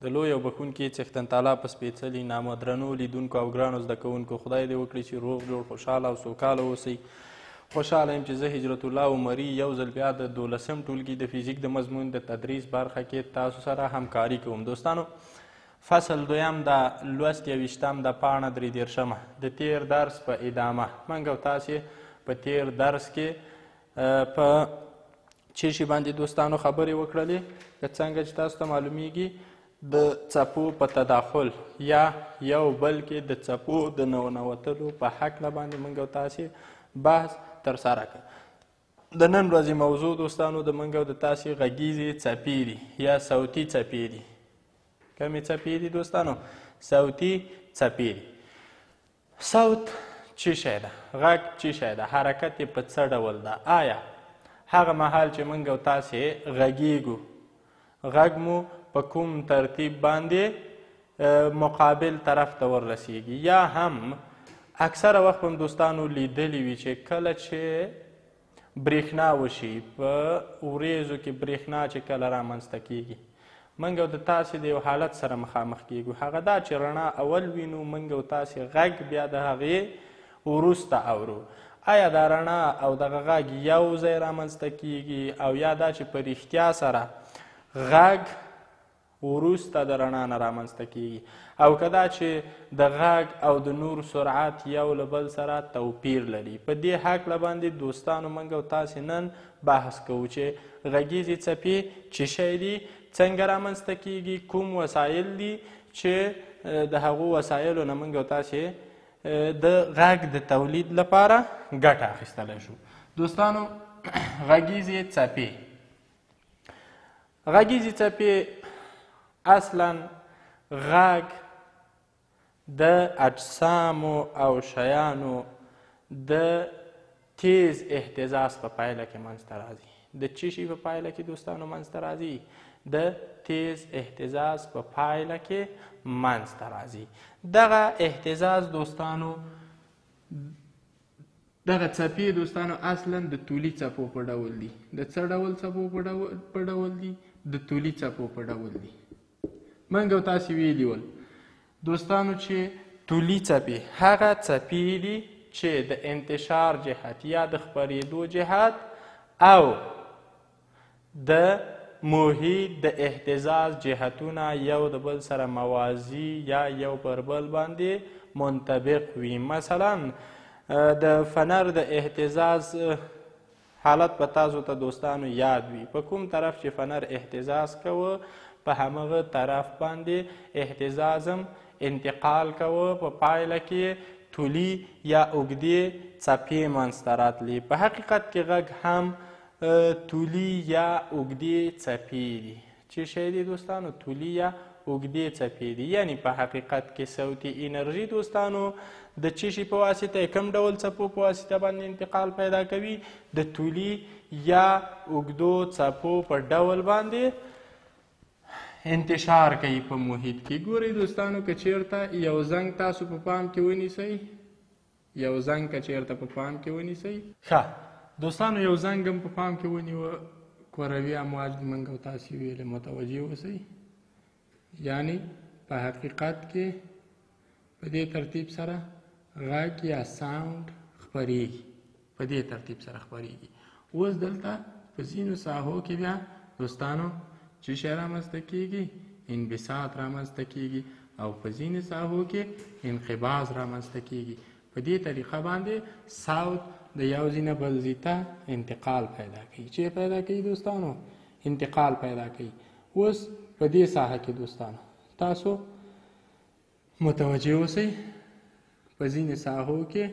د لوی او بخښونکي څښتن تعالی په سپېڅلي نامه درنو لیدونکو او ګرانو زده کوونکو خدای دې وکړي چې روغ جوړ خوشحاله او سوکاله اوسئ. خوشحاله یم چې زه هجرت الله عمري یو ځل بیا د 12م ټولګي د فزیک د مضمون د تدریس برخه کې تاسو سره همکاري کوم. دوستانو فصل دویم د لوست 21 د پاڼه 33 د تیر درس په ادامه موږ او تاسې په تیر درس کې په څه شي باندې دوستانو خبرې وکړلې که څنګه چې تاسو ته معلومیږي د څپو په تداخل یا یو بل کې د څپو د ننوتلو په هکله باندې موږ او تاسې بحث ترسره کړ. د نن ورځې موضوع دوستانو د موږ او د تاسې غږیزې څپې دي یا صوتي څپې دي. کومې څپې دي دوستانو؟ صوتي څپې دي. صوت څه شی ده؟ غږ څه شی ده؟ حرکت یې په څه ډول ده؟ آیا هغه مهال چې موږ او تاسې غږیږو غږ مو په کوم ترتیب باندې مقابل طرف ته وررسیږي؟ یا هم اکثره وخت هم دوستانو لیدلی وي چې کله چې برېښنا وشي په وریځو کې برېښنا چې کله رامنځته کیږي موږ او د تاسې د یو حالت سره مخامخ کیږو، هغه دا چې رڼا اول وینو موږ او تاسې غږ بیا د هغې وروسته اورو. آیا دا رڼا او دغه غږ یو ځای رامنځته کیږي او یا دا چې په رښتیا سره غږ وروسته د رڼا نه رامنځته کیږي او که دا چې د غږ او د نور سرعت یو له بل سره توپیر لري؟ په دې هکله باندې دوستانو موږ او تاسې نن بحث کوو چې غږیزې څپې څه شی دي، څنګه رامنځته کیږي، کوم وسایل دي چې د هغو وسایلو نه موږ او تاسې د غږ د تولید لپاره ګټه اخیستلی شو. دوستانو غږیزې څپې غږیزې څپې اصلا غږ د اجسامو او شیانو د تیز اهتزاز په پایله کې منځته راځي. د څه شي په پایله کې دوستانو منځته راځي؟ د تیز اهتزاز په پایله کې منځته راځي. دغه اهتزاز دوستانو دغه څپې دوستانو اصلا د طولي څپو په ډول دي. د څه ډول څپو په ډول دي؟ د طولي څپو په ډول دي. موږ او تاسې ویلي ول دوستانو چې طولي څپې هغه څپې دي چې د انتشار جهت یا د خپرېدو جهت او د محیط د اهتزاز جهتونه یو د بل سره موازي یا یو پر بل باندې منطبق وي. مثلا د فنر د اهتزاز حالت په تاسو ته دوستانو یاد وي، په کوم طرف چې فنر اهتزاز کوه په همغه طرف باندې اهتزازم انتقال کوه، په پایله کې طولي یا اوږدې څپې منځته راتلې. په حقیقت کې غږ هم طولي یا اوږدې څپې دي. څه شی دي دوستانو؟ طولي یا اوږدې څپې دي. یعنی په حقیقت کې صوتي انرژي دوستانو د څه شي په واسطه کوم ډول څپو په واسطه باندې انتقال پیدا کوي؟ د طولي یا اوږدو څپو په ډول باندې انتشار کوي په محیط کې. ګورئ دوستانو که چیرته یو زنګ تاسو په پام کې ونیسئ، یو زنګ که چیرته په پام کې ونیسئ، ښه دوستانو یو زنګ هم په پام کې ونیوه، کروي امواج موږ او تاسې ویلې متوجه اوسئ. یعنی په حقیقت کې په دې ترتیب سره غږ یا ساوند خپریږي، په دې ترتیب سره خپریږي. اوس دلته په ځینو ساحو کې بیا دوستانو څه شی رامنځته کیږي؟ انبساط رامنځته کیږي او په ځینې ساحو کې انقباض رامنځته کیږي. په دې طریقه باندې صوت د یو ځای نه بل ځای ته انتقال پیدا کوي. چې پیدا کوي دوستانو؟ انتقال پیدا کوي. اوس په دې ساحه کې دوستانو تاسو متوجه اوسئ، په ځینې ساحو کې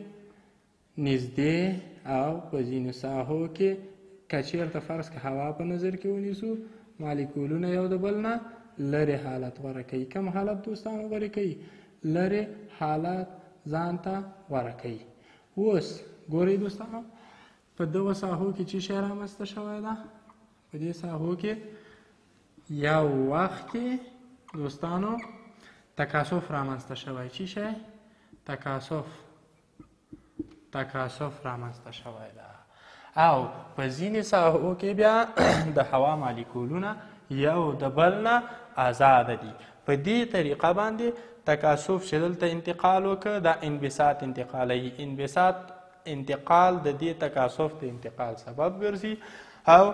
نږدې او په ځینو ساحو کې که چېرته فرض که هوا په نظر کې ونیسو مالیکولونه یو د بل نه لرې حالت غوره کوي. کوم حالت دوستانو غوره کوي؟ لرې حالت ځان ته غوره کوي. اوس ګورئ دوستانو په دغه ساحو کې څه شی رامنځته شوی ده؟ په دې ساحو کې یو وخت کې دوستانو تکاثف رامنځته شوی. څه شی؟ تکاثف رامنځته شوی ده. او په ځینې ساحو کې بیا د هوا مالیکولونه یو د بل نه آزاده دي. په دې طریقه باندې تکاثف چې دلته انتقال وکړه دا انبساط انتقالوي. انبساط انتقال د دې تکاثف د انتقال سبب ګرځي او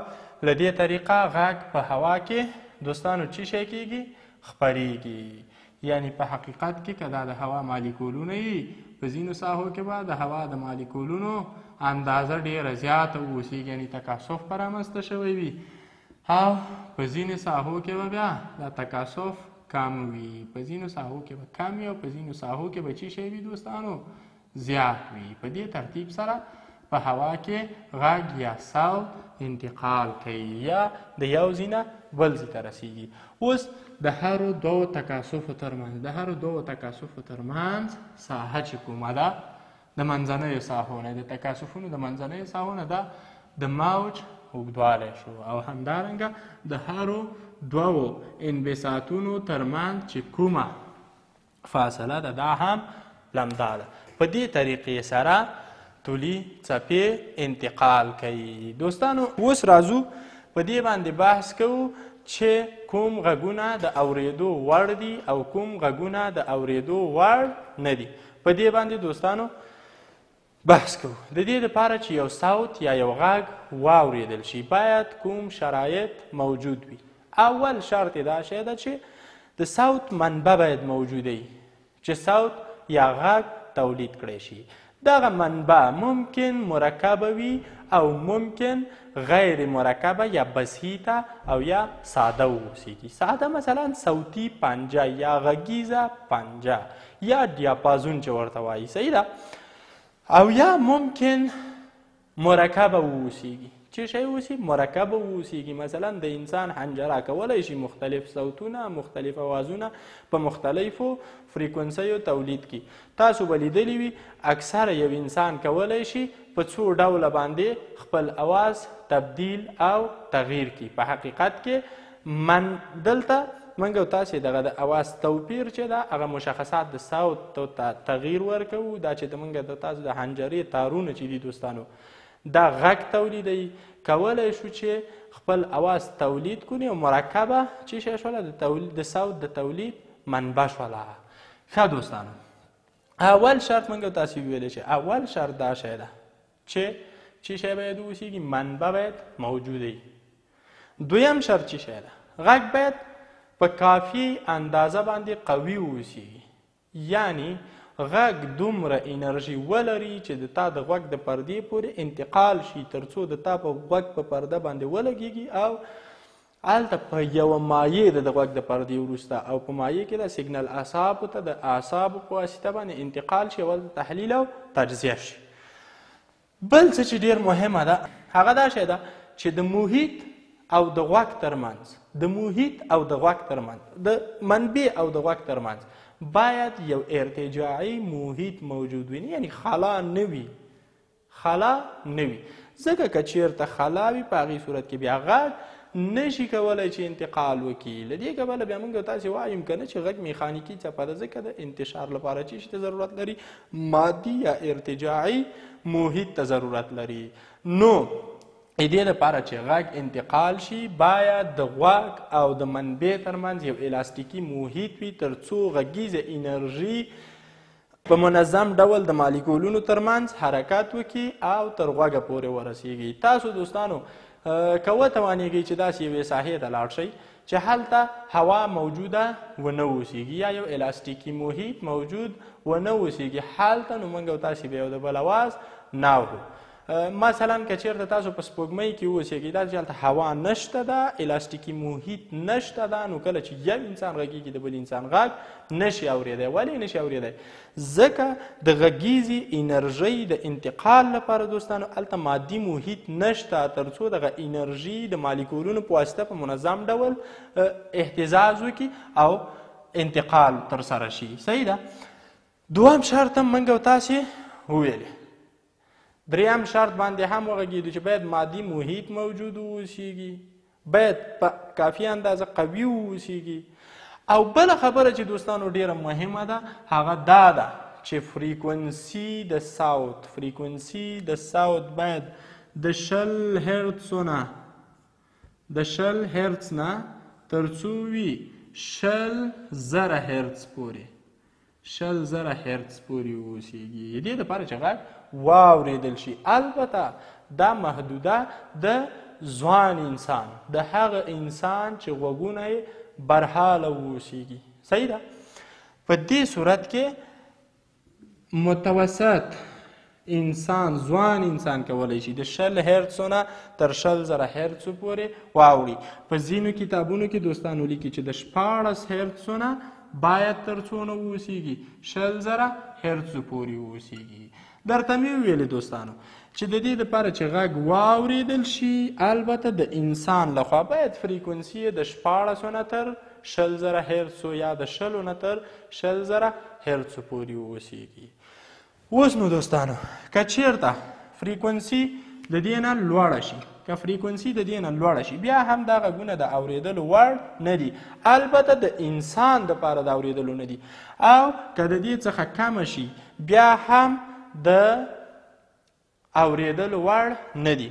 له دې طریقه غږ په هوا کې دوستانو څه شی کیږي؟ خپریږي. یعنی په حقیقت کې که دا د هوا مالیکولونه وي په ځینو ساحو کې به د هوا د مالیکولونو اندازه ډیره زیاته واوسیږي، یعنی تکاثف به رامنځته شوی وي، او په ځینې ساحو کې به بیا دا تکاثف کم وي، په ځینو ساحو کې به کم وي او په ځینو ساحو کې به څه شی وي دوستانو؟ زیات وي. په دې ترتیب سره په هوا کې غږ یا صوت انتقال کوي یا د یو ځای نه بل ځای ته رسیږي. اوس د هرو دوو تکاثفو ترمنځ ساحه چې کومه ده د منځنیو ساحو نه د تکاثفونو د منځنیو ساحو نه ده د موج اوږدوالی شو، او همدارنګه د هرو دوو انبساطونو ترمنځ چې کومه فاصله ده دا هم لمدا ده. په دې طریقې سره طولي څپې انتقال کوي. دوستانو اوس راځو په دې باندې بحث کوو چې کوم غږونه د اورېدو وړ دي او کوم غږونه د اورېدو وړ نه دي. په دې باندې دوستانو بحث کوو. د دې لپاره چې یو صوت یا یو غږ واورېدل شي باید کوم شرایط موجود وي. اول شرط دا شی ده چې د صوت منبع باید موجوده وي چې صوت یا غږ تولید کړی شي. دغه منبع ممکن مرکبه وي او ممکن غیر مرکبه یا بسیطه او یا ساده واوسیږي. ساده مثلا صوتي پنجه یا غږیزه پنجه یا دیاپازون چې ورته وایي، صحیح ده، او یا ممکن مرکبه واوسیږي. چې شی اوسي مرکبه واوسیږي. مثلا د انسان حنجره کولی شي مختلف صوتونه مختلف اوازونه په مختلفو فریکونسیو تولید کړي. تاسو به لیدلی وي اکثره یو انسان کولی شي په څو ډوله باندې خپل اواز تبدیل او تغییر کړي. په حقیقت کې من دلته موږ او تاسې دغه د اواز توپیر چې ده هغه مشخصات د صوت ته تغییر ورکوو. دا چې موږ د تاسو د حنجرې تارونه چې دي دوستانو دا غږ تولیدوي. کولی شو چې خپل اواز تولید کني او مرکبه چې شی شوله د صوت د تولید منبع شوله. ښه دوستانو اول شرط موږ او تاسې ویلی چې اول شرط دا شی ده چې شی باید واوسیږي؟ منبع باید موجوده وي. دویم شرط چې شی ده؟ غږ باید په کافي اندازه باندې قوي واوسیږي. یعنی غږ دومره انرژي ولري چې د تا د غوږ د پردې پورې انتقال شي تر څو د تا په غوږ په پرده باندې ولګېږي او هلته په یوه مایع د غوږ د پردې وروسته او په مایع کې د سیګنل اعصابو ته د اعصابو په واسطه باندې انتقال شي او تحلیل او تجزیه شي. بل څه چې ډېر مهمه ده هغه دا شی ده چې د محیط او د غوږ ترمنځ د منبع او د غوږ ترمنځ باید یو ارتجاعي محیط موجود وي، یعنی خلا نه وي. ځکه که چیرته خلا وي په هغې صورت کې بیا غږ نشي کولی چې انتقال وکړي. له دې کبله بیا موږ تاسې وایو که نه چې غږ میخانیکي څپه ده، ځکه د انتشار لپاره چې ته ضرورت لري مادي یا ارتجاعي محیط ته ضرورت لري. نو دې لپاره چې غږ انتقال شي باید د غوږ او د منبع ترمنځ یو الاستیکي محیط وي تر څو غږیزه انرژي په منظم ډول د مالیکولونو ترمنځ حرکت وکړي او تر غوږه پورې ورسیږي. تاسو دوستانو که وتوانیږئ چې داسې یوې ساحې ته لاړ شئ چې هلته هوا موجوده ونه اوسیږي یا یو الاستیکي محیط موجود ونه اوسیږي، هلته نو موږ او تاسې به یو د بل اواز نه اورو. مثلا که چیرته تاسو په سپوږمۍ کې اوسیږئ داسې چې هلته هوا نشته ده، الاستیکي محیط نشته ده، نو کله چې یو انسان غږیږي د بل انسان غږ نشي اورېدی. ولې نشي اورېدی؟ ځکه د غږیزې انرژۍ د انتقال لپاره دوستانو هلته مادي محیط نشته تر څو دغه انرژي د مالیکولونو په واسطه په منظم ډول اهتزاز وکړي او انتقال ترسره شي. صحیح ده؟ دوم شرط هم موږ او تاسې وویلې. دریم شرط باندې هم وغږېدو چې باید مادي محیط موجود واوسیږي، باید په کافي اندازه قوي واوسیږي. او بله خبره چې دوستانو ډیره مهمه ده هغه دا ده چې فریکونسي د صوت باید د 20 هرتز نه تر څو وي 10,000 هرتز پورې 10,000 هرتز پورې اوسیږي. دې دپاره چې غږ واورېدل شي. البته دا محدوده د ځوان انسان، د هغه انسان چې غوږونه یې برحاله اوسیږي. صحیح ده؟ په دې صورت کې متوسط انسان، ځوان انسان کولی شي د 20 هرتزو نه تر 10,000 هرتزو پورې واوري. په ځینو کتابونو کې دوستانو لیکي چې د 14 هرتزو نه باید تر څونه واوسیږي 10,000 هرتزو پورې واوسیږي. درته مې وویلې دوستانو چې د دې دپاره چې غږ واورېدل شي البته د انسان لخوا باید فریکونسي یې د 14 نه تر 10,000 هرتزو یا د 20 نه تر 10,000 هرتزو پورې واوسیږي. اوس نو دوستانو که چیرته فریکونسي د دې نه لوړه شي، که فریکونسي د دې نه لوړه شي بیا هم دا غږونه د اورېدلو وړ نه دي، البته د انسان دپاره د اورېدلو نه دي. او که د دې څخه کمه شي بیا هم د اورېدلو وړ نه دي.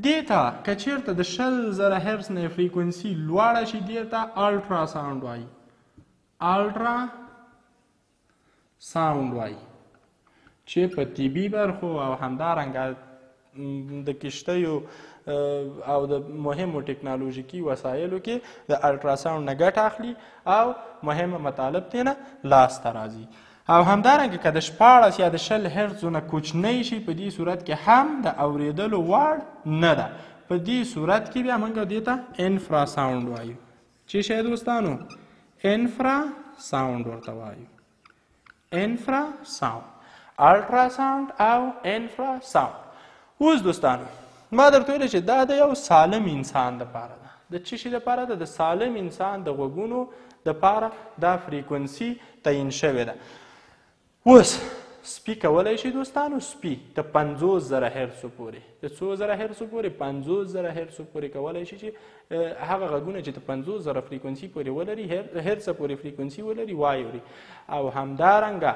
دې ته که چیرته د 10,000 هرتز نه فریکونسي لوړه شي دې ته الټرا ساونډ وایي. الټرا ساونډ وایي چې په طبي برخو او همدارنګه د کښتیو او د مهمو ټکنالوژیکي وسایلو کې د الټراساونډ نه ګټه اخلي او مهمه مطالب ترې نه لاسته راځي. او همدارنګه که د 14 یا د 20 هرتزو نه کوچنی شي په دې صورت کې هم د اورېدلو وړ نه ده. په دې صورت کې بیا موږ دې ته انفرا ساونډ وایو. چې شی دوستانو انفرا ساونډ ورته وایو. انفرا ساونډ، الټرا ساونډ او انفرا ساونډ. اوس دوستانو ما درته ویلې چې دا د یو سالم انسان دپاره ده. د څه شي دپاره ده؟ د سالم انسان د غوږونو دپاره دا فریکونسي تعیین شوې ده. اوس سپي کولی شي دوستانو، سپي د 50,000 هرتزو پورې، د څو زره هرتزو پورې؟ 50,000 هرتزو پورې کولی شي چې هغه غږونه چې د 50,000 فریکونسي پورې ولري، هرتزه پورې فریکونسي ولري واوري. او همدارنګه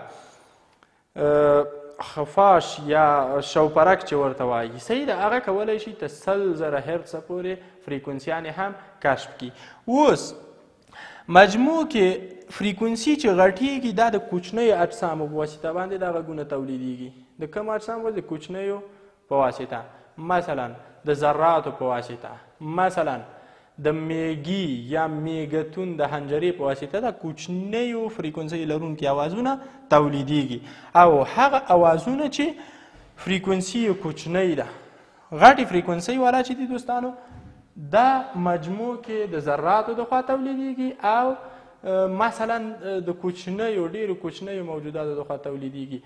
خفاش یا شوپرک چې ورته وایي، صحیح ده، هغه کولی شي تر 100,000 هرتزه پورې فریکونسیانې هم کشف کړي. اوس مجموع کې فریکونسي چې غټیږي دا د کوچنیو اجسامو په واسطه باندې دا غږونه تولیدیږي. د کوم اجسامو؟ د کوچنیو په واسطه، مثلا د ذراتو په واسطه، مثلا د میږي یا میږتون د حنجرې په واسطه د کوچنیو فریکونسۍ لرونکي اوازونه تولیدیږي. او هغه اوازونه چې فریکونسي یې کوچنۍ ده، غټې فریکونسۍ والا چې دي دوستانو، دا مجموع کې د ذراتو د خوا تولیدیږي او مثلا د کوچنیو ډیرو کوچنیو موجوداتو د خوا تولیدیږي،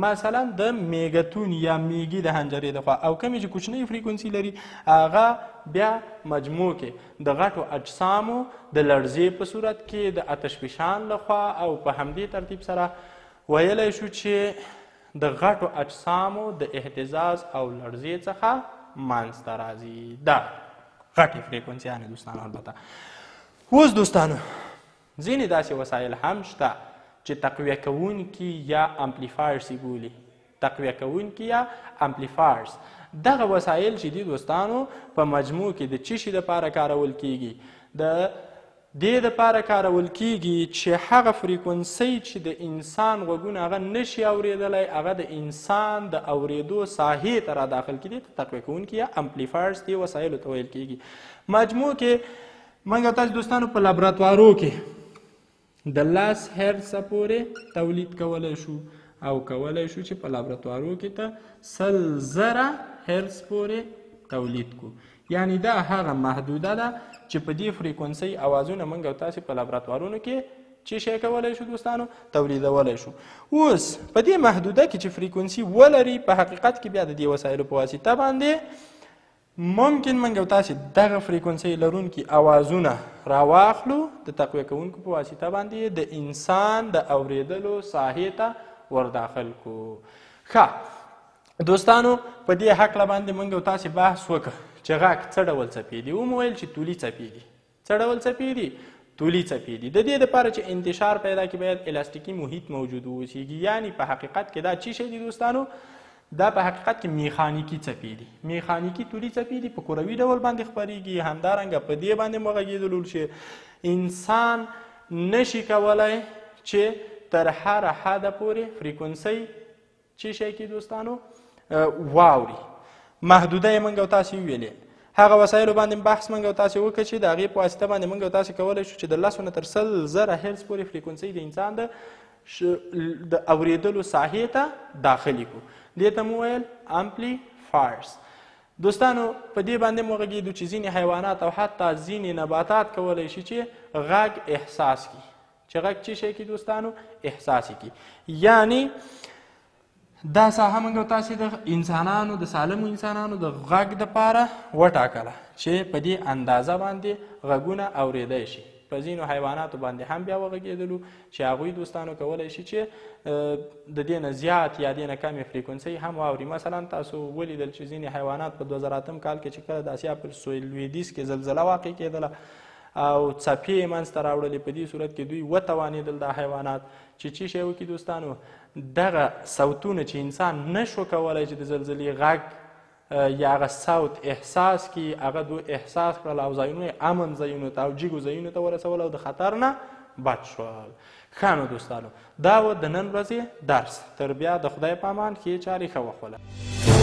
مثلا د میږتون یا میږي د حنجرې د خوا. او کومې چې کوچنۍ فریکونسي لري هغه بیا مجموع کې د غټو اجسامو د لړزې په صورت کې د آتشفشان لخوا او په همدې ترتیب سره ویلی شو چې د غټو اجسامو د اهتزاز او لړزې څخه منځته راځي. دا غټې فریکونسیانې دوستانو. البته اوس دوستانو ځینې داسې وسایل هم شته چې تقویه کوونکي یا امپلیفایرز یې بولي. تقویه کوونکي یا امپلیفایرز دغه وسایل چې دي دوستانو په مجموع کې د څه شي دپاره کارول کیږي؟ د دې دپاره کارول کیږي چې هغه فریکونسۍ چې د انسان غوږونه هغه نشي اورېدلی هغه د انسان د اورېدو ساحې ته را داخل کړي. تقویه کوونکي یا امپلیفایرز دې وسایلو ته ویل کیږي. مجموع کې موږ او تاسو دوستانو په لابراتوارو کې د 10 هرتزه پورې تولید کولی شو او کولی شو چې په لابراتوارو کې ته 100,000 هرتز پورې تولید کو. یعنی دا هغه محدوده ده چې په دې فریکونسۍ اوازونه موږ او تاسې په لابراتوارونو کې چې شی کولی شو دوستانو تولیدولی شو. اوس په دې محدوده کې چې فریکونسي ولري په حقیقت کې بیا د دې وسایلو په واسطه باندې ممکن موږ او تاسې دغه فریکونسۍ لرونکي اوازونه راواخلو، د تقویه کوونکو په واسطه باندې د انسان د اورېدلو ساحې ته ورداخل کو. ښه دوستانو په دې هکله باندې موږ او تاسې بحث وکړه چې غږ څه ډول څپې دي. ومویل چې طولي څپې دي. څه ډول څپې دي؟ طولي څپې دي. د دې دپاره چې انتشار پیدا کړي باید الاستیکي محیط موجود واوسیږي. یعنی په حقیقت کې دا څه شی دي دوستانو؟ دا په حقیقت کې میخانیکي څپې دي. میخانیکي طولي څپې دي، په کروي ډول باندې خپریږي. همدارنګه په دې باندې مو غږېدلو چې انسان نشي کولی چې تر هر حده پورې فریکونسۍ چې شی کې دوستانو واوري. محدوده یې موږ او تاسې وویلې. هغه وسایلو باندې بحث موږ او تاسې وکړه چې د هغې په واسطه باندې موږ او تاسې کولی شو چې د 10 نه تر 100,000 هرز پورې فریکونسۍ د انسان د اورېدلو ساحې ته داخلي کړو. دې ته مو ویل امپلیفایرز. دوستانو په دې باندې مو غږېدو چې ځینې حیوانات او حتی ځینې نباتات کولی شي چې غږ احساس کړي. چې غږ چې شی کړي دوستانو احساس یې کړي. یعنې دا ساحه موږ او تاسې د انسانانو د سالمو انسانانو د غږ دپاره وټاکله چې په دې اندازه باندې غږونه اورېدی شي. په ځینو حیواناتو باندې هم بیا وغږېدلو چې هغوی دوستانو کولی شي چې د دې نه زیات یا دې نه کمې فریکونسۍ هم واوري. مثلا تاسو ولیدل چې ځینې حیوانات په 2008 کال کې چې کله د اسیا په سویل لویدیځ کې زلزله واقع کېدله او څپې یې منځته راوړلې، په دې صورت کې دوی وتوانېدل دا حیوانات چې څه شی وکړي دوستانو، دغه صوتونه چې انسان نشو کولی چې د زلزلې غږ یا هغه صوت احساس کړي، هغه دوی احساس کړل او ځایونه یې امن ځایونو ته او جګو ځایونو ته ورسول او د خطر نه بچ شول. ښه نو دوستانو دا و د نن ورځې درس. تر بیا د خدای په امان ښې چارې ښه وخوله.